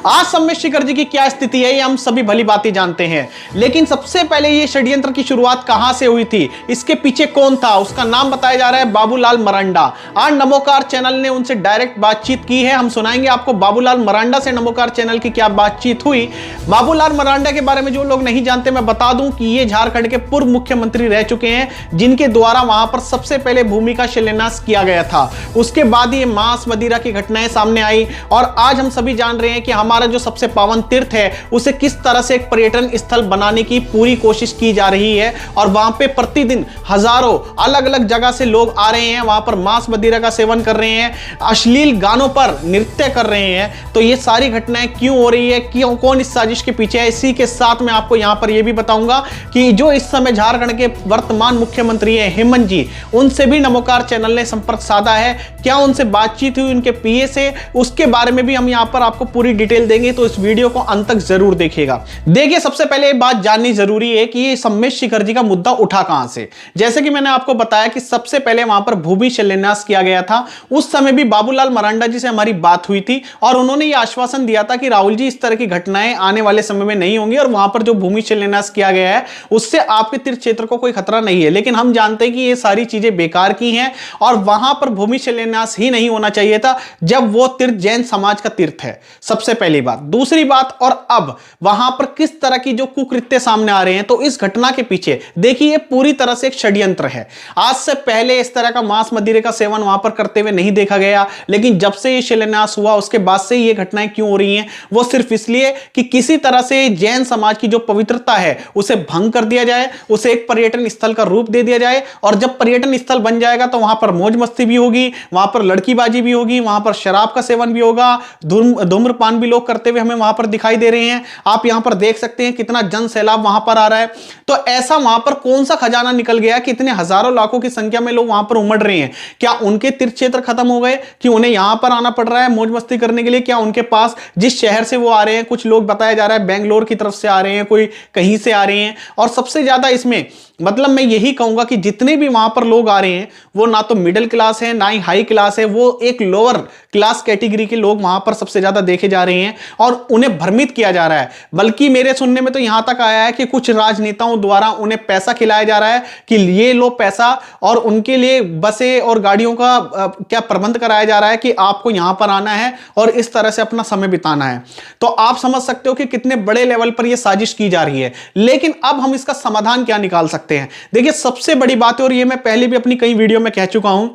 आज सम्मेश शिखर जी की क्या स्थिति है ये हम सभी भली बातें जानते हैं, लेकिन सबसे पहले ये षड्यंत्र की शुरुआत कहां से हुई थी, इसके पीछे कौन था, उसका नाम बताया जा रहा है बाबूलाल मरांडा। आज नमोकार चैनल ने उनसे डायरेक्ट बातचीत की है। हम सुनाएंगे आपको बाबूलाल मरांडा से नमोकार चैनल की क्या बातचीत हुई। बाबूलाल मरांडा के बारे में जो लोग नहीं जानते मैं बता दूं कि ये झारखंड के पूर्व मुख्यमंत्री रह चुके हैं, जिनके द्वारा वहां पर सबसे पहले भूमि का शिलान्यास किया गया था। उसके बाद ये मांस मदिरा की घटनाएं सामने आई और आज हम सभी जान रहे हैं कि हमारा जो सबसे पावन तीर्थ है उसे किस तरह से एक पर्यटन स्थल बनाने की पूरी कोशिश की जा रही है और वहां पे प्रतिदिन हजारों अलग अलग जगह से लोग आ रहे हैं, वहां पर मांस मदिरा का सेवन कर रहे हैं, अश्लील गानों पर नृत्य कर रहे हैं। तो ये सारी घटनाएं क्यों हो रही है, क्यों, कौन इस साजिश के पीछे है, इसी के साथ मैं आपको यहां पर यह भी बताऊंगा कि जो इस समय झारखंड के वर्तमान मुख्यमंत्री हैं हेमंत जी, उनसे भी नमोकार चैनल ने संपर्क साधा है। क्या उनसे बातचीत हुई उनके पीए से, उसके बारे में भी हम यहां पर आपको पूरी डिटेल देंगे, तो इस वीडियो को अंत तक जरूर देखिएगा। देखिए, सबसे पहले ये बात जाननी जरूरी है कि ये सम्मेश शिखर जी का मुद्दा उठा कहां से। जैसे कि मैंने आपको बताया कि सबसे पहले वहां पर भूमि शिलान्यास किया गया था। उस समय भी बाबूलाल मरांडा जी से हमारी बात हुई थी और उन्होंने ये आश्वासन दिया था कि राहुल जी, इस तरह की घटनाएं आने वाले समय में नहीं होंगी और वहां पर जो भूमि शिलान्यास किया गया है उससे आपके तीर्थ क्षेत्र को कोई खतरा नहीं है। लेकिन हम जानते हैं कि ये सारी चीजें बेकार की हैं और वहां पर भूमि शिलान्यास ही नहीं होना चाहिए था जब वो तीर्थ जैन समाज का तीर्थ है। सबसे पहली बात। दूसरी बात, और अब वहां पर किस तरह की जो कुकृत्य सामने आ रहे हैं, तो इस घटना के पीछे देखिए ये पूरी तरह से एक षड्यंत्र है। आज से पहले इस तरह का मांस मदिरे का सेवन वहां पर करते हुए नहीं देखा गया, लेकिन जब से ये शिलान्यास हुआ उसके बाद से ये घटनाएं क्यों हो रही हैं, वो सिर्फ इसलिए कि किसी तरह से जैन समाज की जो पवित्रता है उसे भंग कर दिया जाए, उसे एक पर्यटन स्थल का रूप दे दिया जाए। और जब पर्यटन स्थल बन जाएगा तो वहां पर मौज मस्ती भी होगी, वहां पर लड़कीबाजी भी होगी, वहां पर शराब का सेवन भी होगा, धूम्रपान भी लोग करते हुए हमें वहां पर दिखाई दे रहे हैं। आप यहां पर देख सकते हैं कितना जन सैलाब वहां पर आ रहा है। तो ऐसा वहां पर कौन सा खजाना निकल गया कि इतने हजारों लाखों की संख्या में लोग वहां पर उमड़ रहे हैं? क्या उनके तीर्थ क्षेत्र खत्म हो गए कि उन्हें यहां पर आना पड़ रहा है मौज मस्ती करने के लिए? क्या उनके पास जिस शहर से वो आ रहे हैं, कुछ लोग बताया जा रहा है बेंगलोर की तरफ से आ रहे हैं, कोई कहीं से आ रहे हैं, और सबसे ज्यादा इसमें मतलब मैं यही कहूंगा कि जितने भी वहां पर लोग आ रहे हैं वो ना तो मिडिल क्लास है ना ही हाई क्लास है, वो एक लोअर क्लास कैटेगरी के लोग वहां पर सबसे ज्यादा देखे जा रहे हैं और उन्हें भ्रमित किया जा रहा है। बल्कि मेरे सुनने में तो यहां तक आया है कि कुछ राजनेताओं द्वारा उन्हें पैसा खिलाया जा रहा है कि ये लो पैसा, और उनके लिए बसें और गाड़ियों का क्या प्रबंध कराया जा रहा है कि आपको यहां पर आना है और इस तरह से अपना समय बिताना है। तो आप समझ सकते हो कि कितने बड़े लेवल पर यह साजिश की जा रही है। लेकिन अब हम इसका समाधान क्या निकाल सकते हैं? देखिए, सबसे बड़ी बात है, और ये मैं पहले भी अपनी कई वीडियो में कह चुका हूं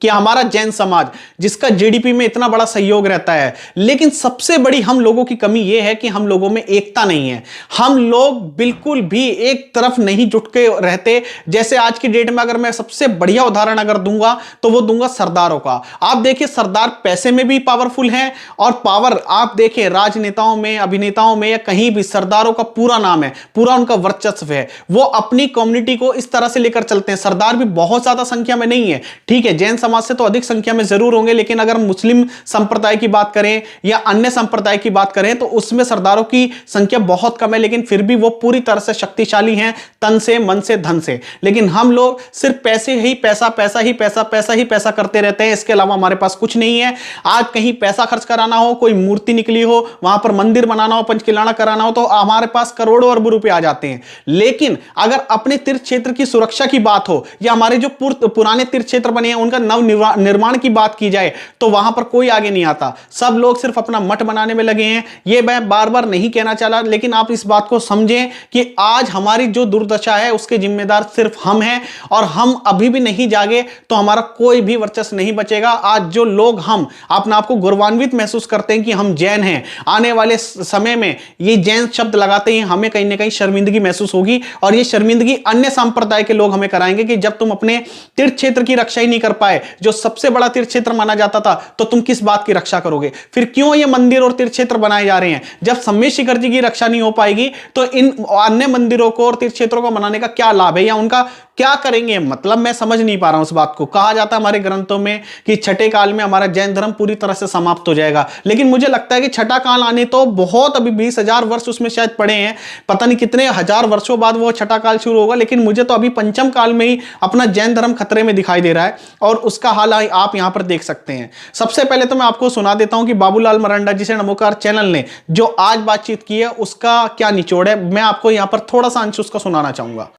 कि हमारा जैन समाज जिसका जीडीपी में इतना बड़ा सहयोग रहता है, लेकिन सबसे बड़ी हम लोगों की कमी यह है कि हम लोगों में एकता नहीं है। हम लोग बिल्कुल भी एक तरफ नहीं जुट के रहते। जैसे आज की डेट में अगर मैं सबसे बढ़िया उदाहरण अगर दूंगा तो वो दूंगा सरदारों का। आप देखिए, सरदार पैसे में भी पावरफुल हैं और पावर आप देखिए राजनेताओं में, अभिनेताओं में या कहीं भी सरदारों का पूरा नाम है, पूरा उनका वर्चस्व है। वो अपनी कम्युनिटी को इस तरह से लेकर चलते हैं। सरदार भी बहुत ज्यादा संख्या में नहीं है, ठीक है, जैन समाज से तो अधिक संख्या में जरूर होंगे, लेकिन अगर मुस्लिम संप्रदाय की बात करें या अन्य संप्रदाय की बात करें तो उसमें सरदारों की संख्या बहुत कम है, लेकिन फिर भी वो पूरी तरह से शक्तिशाली हैं, तन से, मन से, धन से। लेकिन हम लोग सिर्फ पैसे ही पैसा, पैसा ही पैसा, पैसा ही पैसा करते रहते हैं। इसके अलावा हमारे पास कुछ नहीं है। आज कहीं पैसा खर्च कराना हो, कोई मूर्ति निकली हो, वहां पर मंदिर बनाना हो, पंचकिलाना कराना हो, तो हमारे पास करोड़ों अरबों रुपए आ जाते हैं। लेकिन अगर अपने तीर्थ क्षेत्र की सुरक्षा की बात हो या हमारे जो पुराने तीर्थ क्षेत्र बने हैं उनका नव निर्माण की बात की जाए तो वहां पर कोई आगे नहीं आता। सब लोग सिर्फ अपना मठ बनाने में लगे हैं। ये मैं बार बार नहीं कहना चाह रहा, लेकिन आप इस बात को समझें कि आज हमारी जो दुर्दशा है उसके जिम्मेदार सिर्फ हम हैं, और हम अभी भी नहीं जागे तो हमारा कोई भी वर्चस्व नहीं बचेगा। आज जो लोग हम अपने आप को गौरवान्वित महसूस करते हैं कि हम जैन हैं, आने वाले समय में ये जैन शब्द लगाते ही हमें कहीं ना कहीं शर्मिंदगी महसूस होगी, और ये शर्मिंदगी अन्य संप्रदाय के लोग हमें कराएंगे कि जब तुम अपने तीर्थ क्षेत्र की रक्षा ही नहीं कर पाए, जो सबसे बड़ा तीर्थ क्षेत्र माना जाता था, तो तुम किस बात की रक्षा करोगे? फिर क्यों ये मंदिर और तीर्थ क्षेत्र बनाए जा रहे हैं? जब सम्मेश शिखर जी की रक्षा नहीं हो पाएगी तो इन अन्य मंदिरों को और तीर्थ क्षेत्रों को बनाने का क्या लाभ है या उनका क्या करेंगे? मतलब मैं समझ नहीं पा रहा हूं उस बात को। कहा जाता है हमारे ग्रंथों में कि छठे काल में हमारा जैन धर्म पूरी तरह से समाप्त हो जाएगा, लेकिन मुझे लगता है कि छठा काल आने तो बहुत अभी 20,000 वर्ष उसमें शायद पड़े हैं, पता नहीं कितने हजार वर्षों बाद वो छठा काल शुरू होगा, लेकिन मुझे तो अभी पंचम काल में ही अपना जैन धर्म खतरे में दिखाई दे रहा है। और उसका हाल आप यहां पर देख सकते हैं। सबसे पहले तो मैं आपको सुना देता हूं कि बाबूलाल मरंडा जी से नमोकार चैनल ने जो आज बातचीत की है उसका क्या निचोड़ है। मैं आपको यहां पर थोड़ा सा अंश उसका सुनाना चाहूंगा।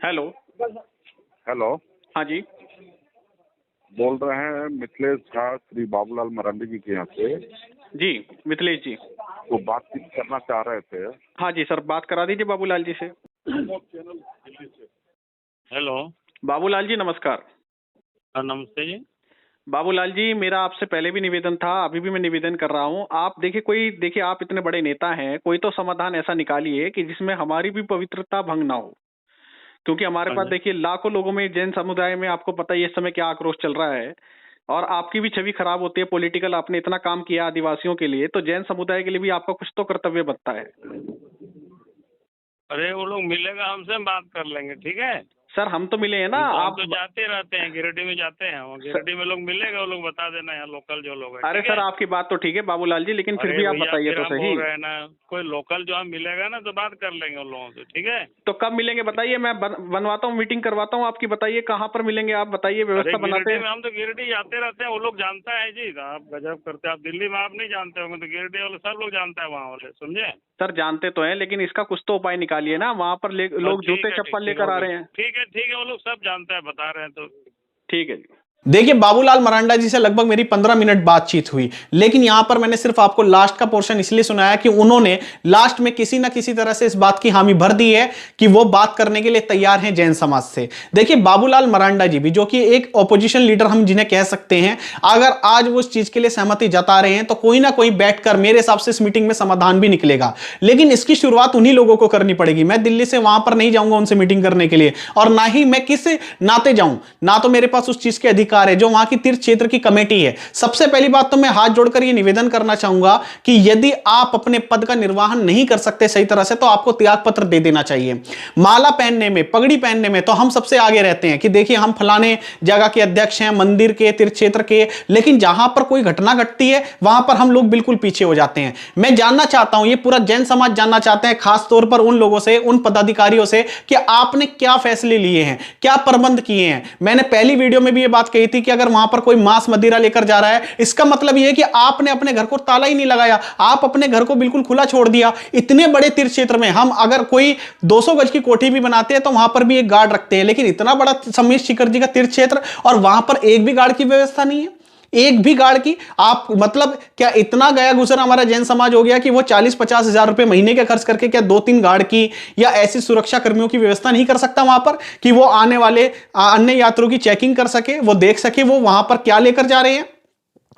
हेलो। हेलो। हाँ जी। बोल रहे हैं मिथिलेश झा श्री बाबूलाल मरांडी जी के यहाँ से। जी मिथिलेश जी। वो बातचीत करना चाह रहे थे। हाँ जी सर, बात करा दीजिए बाबूलाल जी से। हेलो। बाबूलाल जी नमस्कार। नमस्ते जी। बाबूलाल जी, मेरा आपसे पहले भी निवेदन था, अभी भी मैं निवेदन कर रहा हूँ। आप देखिए आप इतने बड़े नेता हैं, कोई तो समाधान ऐसा निकालिए कि जिसमें हमारी भी पवित्रता भंग ना हो। क्योंकि हमारे हाँ पास जी। देखिए लाखों लोगों में, जैन समुदाय में आपको पता ही है इस समय क्या आक्रोश चल रहा है, और आपकी भी छवि खराब होती है पॉलिटिकल। आपने इतना काम किया आदिवासियों के लिए, तो जैन समुदाय के लिए भी आपका कुछ तो कर्तव्य बनता है। अरे वो लोग मिलेगा हमसे, हम बात कर लेंगे, ठीक है। सर हम तो मिले हैं ना। हम आप तो जाते रहते हैं, गिरिडीह में जाते हैं, वो गिरिडीह में लोग मिलेगा, वो लोग बता देना यहाँ लोकल जो लोग हैं। अरे ठीक सर है? आपकी बात तो ठीक है बाबूलाल जी, लेकिन फिर अरे भी आप भैया, बताइए फिर तो हम सही। बोल रहे हैं ना, कोई लोकल जो हम मिलेगा ना तो बात कर लेंगे उन लोगों से, ठीक है। तो कब मिलेंगे बताइए, मैं बनवाता हूँ, मीटिंग करवाता हूँ आपकी। बताइए कहाँ पर मिलेंगे आप, बताइए, अरे व्यवस्था बनाते गिरिडीह हैं। में हम तो गिरिडीह जाते रहते हैं, वो लोग जानता है जी। आप गजब करते हैं। आप दिल्ली में आप नहीं जानते होंगे, तो गिरिडीह वाले सब लोग जानता है वहाँ वाले, समझे। सर जानते तो हैं, लेकिन इसका कुछ तो उपाय निकालिए ना। वहाँ पर लोग ठीक जूते है, चप्पल लेकर आ रहे हैं। ठीक है, वो लोग सब जानता है, बता रहे हैं तो। ठीक है जी। देखिए बाबूलाल मरांडा जी से लगभग मेरी 15 मिनट बातचीत हुई, लेकिन यहां पर मैंने सिर्फ आपको लास्ट का पोर्शन इसलिए सुनाया कि उन्होंने लास्ट में किसी ना किसी तरह से इस बात की हामी भर दी है कि वो बात करने के लिए तैयार हैं जैन समाज से। देखिए बाबूलाल मरांडा जी भी, जो कि एक ऑपोजिशन लीडर हम जिन्हें कह सकते हैं, अगर आज वो इस चीज के लिए सहमति जता रहे हैं तो कोई ना कोई बैठकर मेरे हिसाब से इस मीटिंग में समाधान भी निकलेगा। लेकिन इसकी शुरुआत उन्हीं लोगों को करनी पड़ेगी। मैं दिल्ली से वहां पर नहीं जाऊंगा उनसे मीटिंग करने के लिए, और ना ही मैं किस नाते जाऊं, ना तो मेरे पास उस चीज के अधिकार है जो वहां की तीर्थ क्षेत्र की कमेटी है। सबसे पहली बात तो मैं हाथ जोड़कर यह निवेदन करना चाहूंगा कि यदि आप अपने पद का निर्वहन नहीं कर सकते सही तरह से, तो आपको त्याग पत्र दे देना चाहिए। माला पहनने में, पगड़ी पहनने में तो हम सबसे आगे रहते हैं कि देखिए हम फलाने जगह के अध्यक्ष हैं, मंदिर के, तीर्थ क्षेत्र के, लेकिन जहां पर कोई घटना घटती है वहां पर हम लोग बिल्कुल पीछे हो जाते हैं। मैं जानना चाहता हूं, ये पूरा जैन समाज जानना चाहते हैं, खास तौर पर उन लोगों से, उन पदाधिकारियों से, कि आपने क्या फैसले लिए हैं, क्या प्रबंध किए हैं। मैंने पहली वीडियो में भी ये बात कही थी कि अगर वहां पर कोई मांस मदिरा लेकर जा रहा है, इसका मतलब यह है कि आपने अपने घर को ताला ही नहीं लगाया, आप अपने घर को बिल्कुल खुला छोड़ दिया। इतने बड़े तीर्थ क्षेत्र में हम अगर कोई 200 गज की कोठी भी बनाते हैं तो वहां पर भी एक गार्ड रखते हैं, लेकिन इतना बड़ा समीर शिखर जी का तीर्थ क्षेत्र और वहां पर एक भी गार्ड की व्यवस्था नहीं है, एक भी गार्ड की। आप मतलब क्या इतना गया गुजर हमारा जैन समाज हो गया कि वो 40-50 हजार रुपए महीने के खर्च करके क्या 2-3 गार्ड की या ऐसी सुरक्षा कर्मियों की व्यवस्था नहीं कर सकता वहां पर, कि वो आने वाले अन्य यात्रियों की चेकिंग कर सके, वो देख सके वो वहां पर क्या लेकर जा रहे हैं,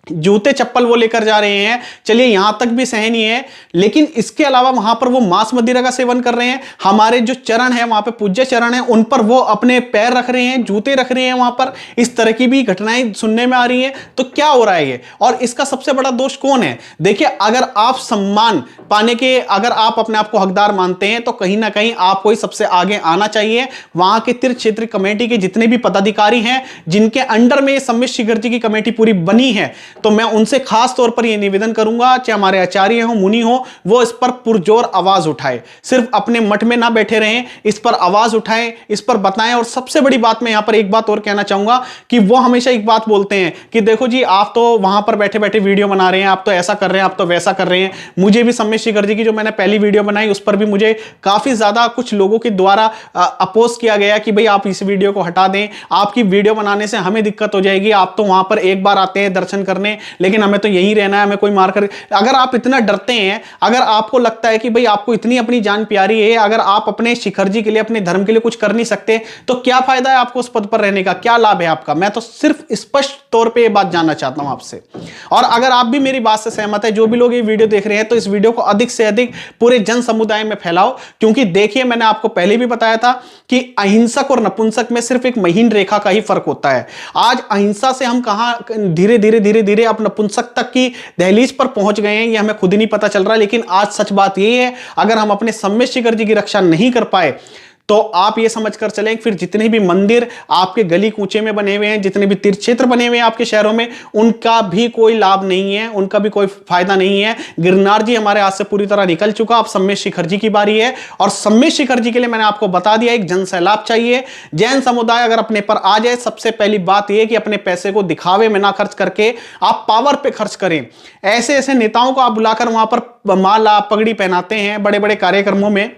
जूते चप्पल वो लेकर जा रहे हैं, चलिए यहां तक भी सहनीय है। लेकिन इसके अलावा वहां पर वो मांस मदिरा का सेवन कर रहे हैं, हमारे जो चरण है वहां पे पूज्य चरण है उन पर वो अपने पैर रख रहे हैं, जूते रख रहे हैं वहां पर, इस तरह की भी घटनाएं सुनने में आ रही हैं। तो क्या हो रहा है ये, और इसका सबसे बड़ा दोष कौन है? देखिए अगर आप सम्मान पाने के, अगर आप अपने आप को हकदार मानते हैं तो कहीं ना कहीं आपको ही सबसे आगे आना चाहिए। वहां के तीर्थ क्षेत्र कमेटी के जितने भी पदाधिकारी हैं, जिनके अंडर में सम्मित शिखर जी की कमेटी पूरी बनी है, तो मैं उनसे खास तौर पर यह निवेदन करूंगा, चाहे हमारे आचार्य हो, मुनि हो, वो इस पर पुरजोर आवाज उठाए, सिर्फ अपने मठ में ना बैठे रहें, इस पर आवाज उठाएं, इस पर बताएं। और सबसे बड़ी बात मैं यहां पर एक बात और कहना चाहूंगा कि वो हमेशा एक बात बोलते हैं कि देखो जी आप तो वहां पर बैठे बैठे वीडियो बना रहे हैं, आप तो ऐसा कर रहे हैं, आप तो वैसा कर रहे हैं। मुझे भी सम्मित शिखर जी की जो मैंने पहली वीडियो बनाई उस पर भी मुझे काफी ज्यादा कुछ लोगों के द्वारा अपोज किया गया कि भाई आप इस वीडियो को हटा दें, आपकी वीडियो बनाने से हमें दिक्कत हो जाएगी, आप तो वहां पर एक बार आते हैं दर्शन करने, लेकिन हमें तो यहीं रहना है, हमें कोई मारकर। अगर आप इतना डरते हैं, अगर आपको लगता है कि भाई आपको इतनी अपनी जान प्यारी है, अगर आप अपने शिखर जी के लिए, अपने धर्म के लिए कुछ कर नहीं सकते, तो क्या फायदा है आपको उस पद पर रहने का, क्या लाभ है आपका? मैं तो सिर्फ स्पष्ट तौर पे ये बात जानना चाहता हूं आपसे। और अगर आप भी मेरी बात से सहमत है, जो भी लोग ये वीडियो देख रहे हैं, तो इस वीडियो को अधिक से अधिक पूरे जन समुदाय में फैलाओ। क्योंकि देखिए मैंने आपको पहले भी बताया था कि अहिंसक और नपुंसक में सिर्फ एक महीन रेखा का ही फर्क होता है। आज अहिंसा से हम कहां धीरे धीरे धीरे धीरे अब नपुंसक तक की दहलीज पर पहुंच गए हैं, ये हमें खुद ही नहीं पता चल रहा। लेकिन आज सच बात यही है, अगर हम अपने सम्मित शिखर जी की रक्षा नहीं कर पाए तो आप ये समझकर चलें, फिर जितने भी मंदिर आपके गली कूचे में बने हुए हैं, जितने भी तीर्थ क्षेत्र बने हुए हैं आपके शहरों में, उनका भी कोई लाभ नहीं है, उनका भी कोई फायदा नहीं है। गिरनार जी हमारे हाथ से पूरी तरह निकल चुका, अब सम्मेद शिखर जी की बारी है। और सम्मेद शिखर जी के लिए मैंने आपको बता दिया, एक जन सैलाब चाहिए। जैन समुदाय अगर अपने पर आ जाए, सबसे पहली बात यह कि अपने पैसे को दिखावे में ना खर्च करके आप पावर पे खर्च करें। ऐसे ऐसे नेताओं को आप बुलाकर वहां पर माला पगड़ी पहनाते हैं बड़े बड़े कार्यक्रमों में,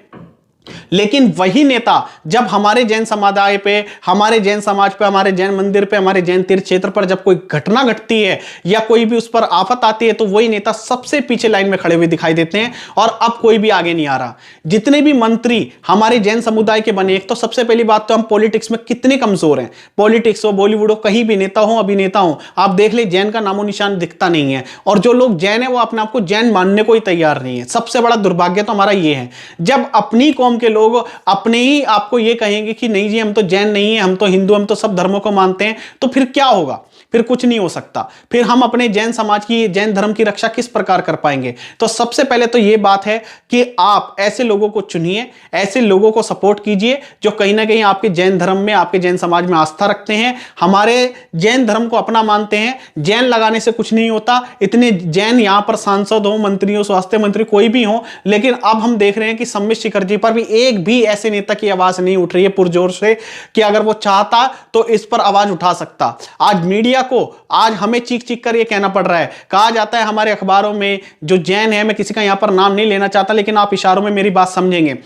लेकिन वही नेता जब हमारे जैन समुदाय पे, हमारे जैन समाज पे, हमारे जैन मंदिर पे, हमारे जैन तीर्थ क्षेत्र पर जब कोई घटना घटती है या कोई भी उस पर आफत आती है, तो वही नेता सबसे पीछे लाइन में खड़े हुए दिखाई देते हैं और अब कोई भी आगे नहीं आ रहा। जितने भी मंत्री हमारे जैन समुदाय के बने, एक तो सबसे पहली बात तो हम पॉलिटिक्स में कितने कमजोर हैं। पॉलिटिक्स हो, बॉलीवुड हो, कहीं भी नेता हो, अभिनेता हो, आप देख ले जैन का नामो निशान दिखता नहीं है। और जो लोग जैन है वो अपने आप को जैन मानने को ही तैयार नहीं है। सबसे बड़ा दुर्भाग्य तो हमारा ये है, जब अपनी कौम के लोग अपने ही आपको ये कहेंगे कि नहीं जी हम तो जैन नहीं है, हम तो हिंदू, हम तो सब धर्मों को मानते हैं, तो फिर क्या होगा? फिर कुछ नहीं हो सकता। फिर हम अपने जैन समाज की, जैन धर्म की रक्षा किस प्रकार कर पाएंगे? तो सबसे पहले तो यह बात है कि आप ऐसे लोगों को चुनिए, ऐसे लोगों को सपोर्ट कीजिए जो कहीं ना कहीं आपके जैन धर्म में, आपके जैन समाज में आस्था रखते हैं, हमारे जैन धर्म को अपना मानते हैं। जैन लगाने से कुछ नहीं होता। इतने जैन यहां पर सांसद हो, मंत्री हो, स्वास्थ्य मंत्री कोई भी हो, लेकिन अब हम देख रहे हैं कि सम्मेद शिखर जी पर भी एक भी ऐसे नेता की आवाज नहीं उठ रही है पुरजोर से कि अगर वो चाहता तो इस पर आवाज उठा सकता। आज मीडिया को, आज हमें चीख चीख कर ये कहना पड़ रहा है। कहा जाता है हमारे अखबारों में जो जैन है, मैं किसी का यहां पर नाम नहीं लेना चाहता, लेकिन आप इशारों में मेरी बात समझेंगे,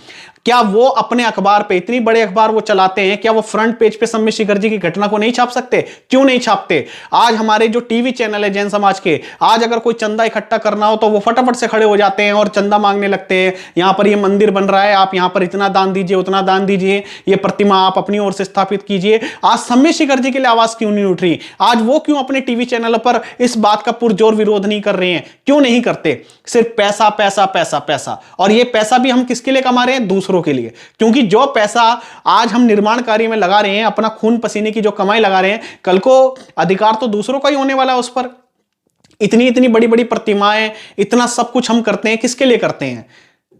क्या वो अपने अखबार पे, इतनी बड़े अखबार वो चलाते हैं, क्या वो फ्रंट पेज पे सम्मेद शिखर जी की घटना को नहीं छाप सकते? क्यों नहीं छापते? आज हमारे जो टीवी चैनल है जैन समाज के, आज अगर कोई चंदा इकट्ठा करना हो तो वो फटाफट से खड़े हो जाते हैं और चंदा मांगने लगते हैं। यहां पर ये मंदिर बन रहा है, आप यहां पर इतना दान दीजिए, उतना दान दीजिए, ये प्रतिमा आप अपनी ओर से स्थापित कीजिए। आज सम्मेद शिखर जी के लिए आवाज क्यों नहीं उठ रही? आज वो क्यों अपने टीवी चैनल पर इस बात का पुरजोर विरोध नहीं कर रहे हैं? क्यों नहीं करते? सिर्फ पैसा पैसा पैसा पैसा। और ये पैसा भी हम किसके लिए कमा रहे हैं? दूसरों के लिए। क्योंकि जो पैसा आज हम निर्माण कार्य में लगा रहे हैं, अपना खून पसीने की जो कमाई लगा रहे हैं, कल को अधिकार तो दूसरों का ही होने वाला है उस पर। इतनी इतनी बड़ी बड़ी प्रतिमाएं, इतना सब कुछ हम करते हैं, किसके लिए करते हैं?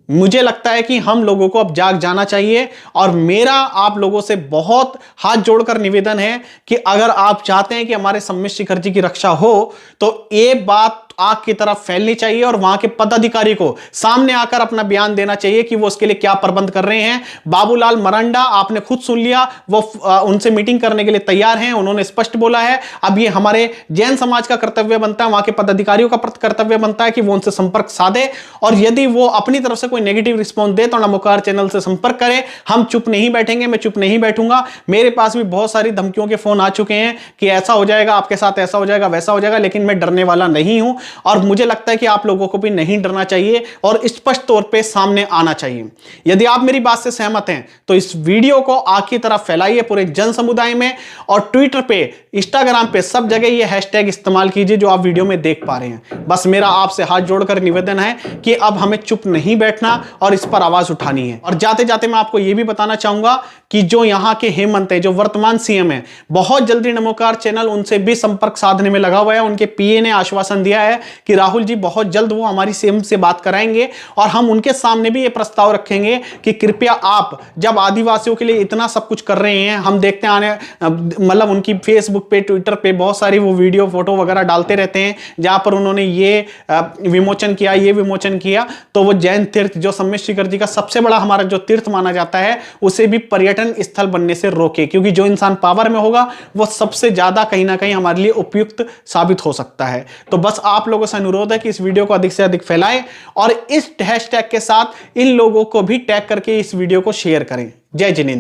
मुझे लगता है कि हम लोगों को अब जाग जाना चाहिए। और मेरा आप लोगों से बहुत हाथ जोड़कर निवेदन है कि अगर आप चाहते हैं कि हमारे सम्मेद शिखर जी की रक्षा हो, तो ये बात आग की तरफ फैलनी चाहिए और वहां के पदाधिकारी को सामने आकर अपना बयान देना चाहिए कि वो उसके लिए क्या प्रबंध कर रहे हैं। बाबूलाल मरंडा, आपने खुद सुन लिया, वो उनसे मीटिंग करने के लिए तैयार हैं, उन्होंने स्पष्ट बोला है। अब ये हमारे जैन समाज का कर्तव्य बनता है, वहां के पदाधिकारियों का कर्तव्य बनता है कि वो उनसे संपर्क साधे, और यदि वो अपनी तरफ से कोई नेगेटिव रिस्पॉन्स दे तो नमोकार चैनल से संपर्क करें। हम चुप नहीं बैठेंगे, मैं चुप नहीं बैठूंगा। मेरे पास भी बहुत सारी धमकियों के फोन आ चुके हैं कि ऐसा हो जाएगा, आपके साथ ऐसा हो जाएगा, वैसा हो जाएगा, लेकिन मैं डरने वाला नहीं हूं। और मुझे लगता है कि आप लोगों को भी नहीं डरना चाहिए और स्पष्ट तौर पे सामने आना चाहिए। यदि आप मेरी बात से सहमत हैं तो इस वीडियो को आग की तरफ फैलाइए पूरे जन समुदाय में, और ट्विटर पे, इंस्टाग्राम पे, सब जगह ये हैशटैग इस्तेमाल कीजिए जो आप वीडियो में देख पा रहे हैं। बस मेरा आपसे हाथ जोड़कर निवेदन है कि अब हमें चुप नहीं बैठना और इस पर आवाज उठानी है। और जाते जाते मैं आपको यह भी बताना चाहूंगा कि जो यहां के हेमंत है, जो वर्तमान सीएम है, बहुत जल्दी नमोकार चैनल उनसे भी संपर्क साधने में लगा हुआ है। उनके पीए ने आश्वासन दिया है कि राहुल जी बहुत जल्द वो हमारी सीएम से बात कराएंगे और हम उनके सामने भी ये प्रस्ताव रखेंगे कि कृपया आप, जब आदिवासियों के लिए इतना सब कुछ कर रहे हैं, हम देखते हैं मतलब उनकी फेसबुक पे, ट्विटर पे बहुत सारी वो वीडियो फोटो वगैरह डालते रहते हैं जहां पर उन्होंने ये विमोचन किया, ये विमोचन किया, तो वो जैन तीर्थ जो सम्मेद शिखर जी का सबसे बड़ा हमारा जो तीर्थ माना जाता है, उसे भी पर्यटन स्थल बनने से रोके। क्योंकि जो इंसान पावर में होगा वो सबसे ज्यादा कहीं ना कहीं हमारे लिए उपयुक्त साबित हो सकता है। तो बस आप लोगों से अनुरोध है कि इस वीडियो को अधिक से अधिक फैलाएं और इस हैशटैग के साथ इन लोगों को भी टैग करके इस वीडियो को शेयर करें। जय जिनेंद्र।